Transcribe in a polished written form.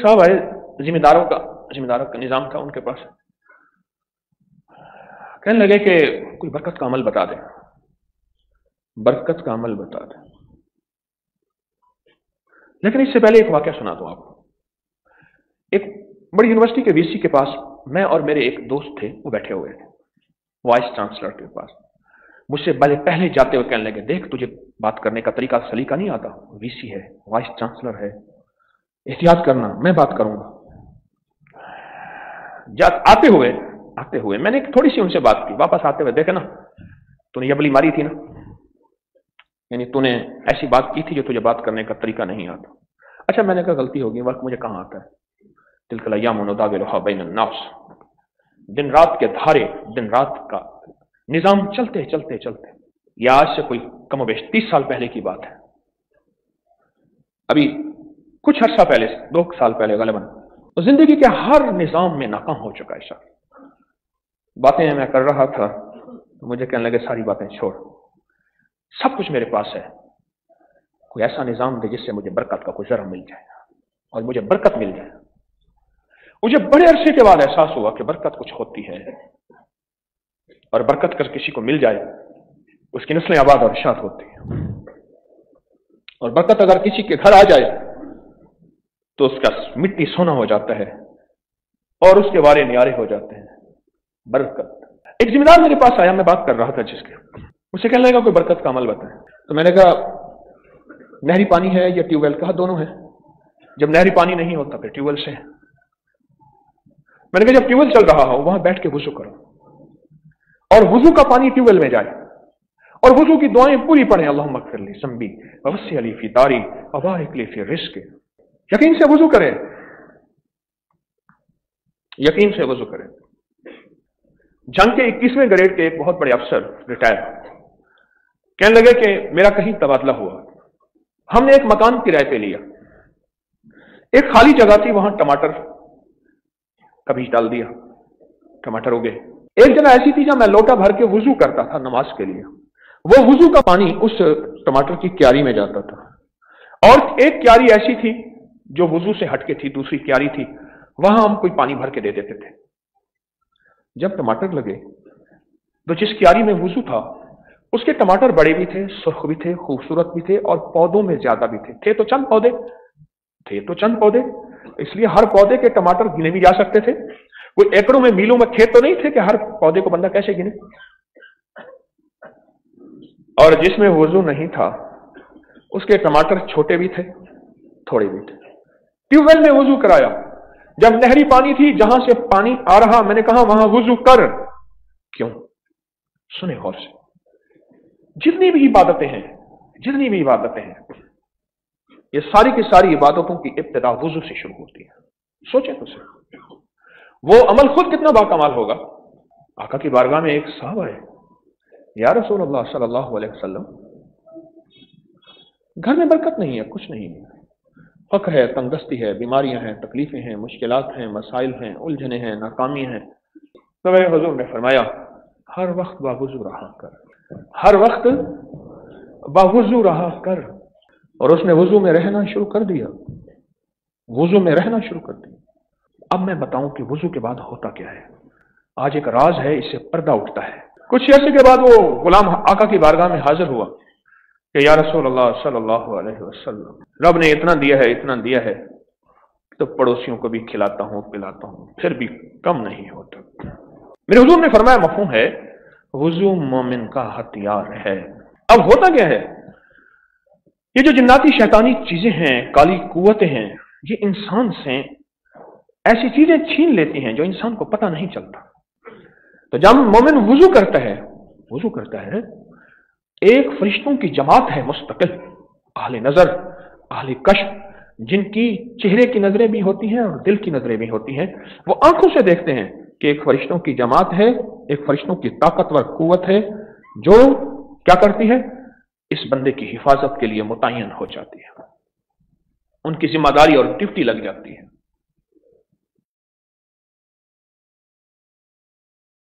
साहब आए, जिम्मेदारों का निजाम था उनके पास। कहने लगे कि कोई बरकत का अमल बता दें, बरकत का अमल बता दें। लेकिन इससे पहले एक वाकया सुना दूं आपको। एक बड़ी यूनिवर्सिटी के वीसी के पास मैं और मेरे एक दोस्त थे, वो बैठे हुए थे वाइस चांसलर के पास। मुझसे पहले जाते हुए कहने लगे, देख तुझे बात करने का तरीका सलीका नहीं आता, वीसी है, वाइस चांसलर है, एहतियात करना, मैं बात करूंगा। आते हुए मैंने थोड़ी सी उनसे बात की, वापस आते हुए देखे ना तूने यबली मारी थी ना, यानी तूने ऐसी बात की थी जो तुझे बात करने का तरीका नहीं आता। अच्छा, मैंने कहा गलती होगी, वक्त मुझे कहाँ आता है। तिलकल अय्यामु नुदाविलुहा बैनन नास, दिन रात के धारे, दिन रात का निजाम चलते चलते चलते, यह आज से कोई कमोबेश 30 साल पहले की बात है। अभी कुछ अर्सा पहले, 2 साल पहले गलबन, जिंदगी के हर निजाम में नाकाम हो चुका है सर। बातें मैं कर रहा था तो मुझे कहने लगे सारी बातें छोड़, सब कुछ मेरे पास है, कोई ऐसा निजाम दे जिससे मुझे बरकत का कुछ जरा मिल जाए और मुझे बरकत मिल जाए। मुझे बड़े अरसे के बाद एहसास हुआ कि बरकत कुछ होती है, और बरकत कर किसी को मिल जाए उसकी नस्लें आबाद और शाद होती है, और बरकत अगर किसी के घर आ जाए तो उसका मिट्टी सोना हो जाता है और उसके वारे न्यारे हो जाते हैं। बरकत। एक जिम्मेदार मेरे पास आया, मैं बात कर रहा था जिसके, मुझे कहने लगा कोई बरकत का अमल बताएं। तो मैंने कहा नहरी पानी है या ट्यूबवेल? कहा दोनों है। जब नहरी पानी नहीं होता फिर ट्यूबवेल से। मैंने कहा जब ट्यूबवेल चल रहा हो वहां बैठ के वुजू करो, और वुजू का पानी ट्यूबवेल में जाए, और वुजू की दुआएं पूरी पढ़ें, अल्लाहुम्मा अग़फ़िर ली ज़ंबी ववस्सिअ ली फ़ी दारी व बारिक ली फ़ी रिज़्क़ी। यकीन से वुजू करें, यकीन से वुजू करें। जंग के 21वें ग्रेड के एक बहुत बड़े अफसर रिटायर कहने लगे कि मेरा कहीं तबादला हुआ, हमने एक मकान किराए पे लिया, एक खाली जगह थी, वहां टमाटर का बीज डाल दिया, टमाटर उगे। एक जगह ऐसी थी जहां मैं लोटा भर के वुजू करता था नमाज के लिए, वो वुजू का पानी उस टमाटर की क्यारी में जाता था, और एक क्यारी ऐसी थी जो वुजू से हटके थी, दूसरी क्यारी थी, वहां हम कोई पानी भर के दे देते थे। जब टमाटर लगे तो जिस क्यारी में वुजू था उसके टमाटर बड़े भी थे, सुर्ख भी थे, खूबसूरत भी थे, और पौधों में ज्यादा भी थे। थे तो चंद पौधे, इसलिए हर पौधे के टमाटर गिने भी जा सकते थे। कोई एकड़ों में मीलों में खेत तो नहीं थे कि हर पौधे को बंदा कैसे गिने। और जिसमें वुजू नहीं था उसके टमाटर छोटे भी थे, थोड़े भी थे। ट्यूबवेल में वुजू कराया, जब नहरी पानी थी जहां से पानी आ रहा, मैंने कहा वहां वुजू कर। क्यों? सुने गौर से, जितनी भी इबादतें हैं, ये सारी की सारी इबादतों की इब्तिदा वुजू से शुरू होती है। सोचे तो सही, वो अमल खुद कितना बाकमाल होगा। आका की बारगाह में एक साहब आए, या रसूलल्लाह सल्लल्लाहु अलैहि वसल्लम, घर में बरकत नहीं है, कुछ नहीं है, फक्र है, तंगदस्ती है, बीमारियां हैं, तकलीफें हैं, मुश्किलात हैं, मसाइल हैं, उलझने हैं, नाकामी हैं। तो मेरे हुजूर ने फरमाया हर वक्त बावुजू रहा कर, हर वक्त बावुजू रहा कर। और उसने वुजू में रहना शुरू कर दिया, अब मैं बताऊं कि वुजू के बाद होता क्या है। आज एक राज है, इससे पर्दा उठता है। कुछ अर्से के बाद वो गुलाम आका की बारगाह में हाजिर हुआ कि या रसूलल्लाह सल्लल्लाहु अलैहि वसल्लम, रब ने इतना दिया है तो पड़ोसियों को भी खिलाता हूं, पिलाता हूं, फिर भी कम नहीं होता। मेरे हुजूर ने फरमाया मफ़हूम है, वुजू मोमिन का हथियार है। अब होता क्या है, ये जो जिन्नाती शैतानी चीजें हैं, काली कुव्वतें हैं, ये इंसान से ऐसी चीजें छीन लेती हैं जो इंसान को पता नहीं चलता। तो जब मोमिन वुजू करता है, एक फरिश्तों की जमात है मुस्तकिल, अहले नजर, अहले कश्फ, जिनकी चेहरे की नजरें भी होती हैं और दिल की नजरें भी होती हैं। वो आंखों से देखते हैं कि एक फरिश्तों की जमात है, एक फरिश्तों की ताकतवर कुव्वत है जो क्या करती है, इस बंदे की हिफाजत के लिए मुतय्यन हो जाती है, उनकी जिम्मेदारी और ड्यूटी लग जाती है।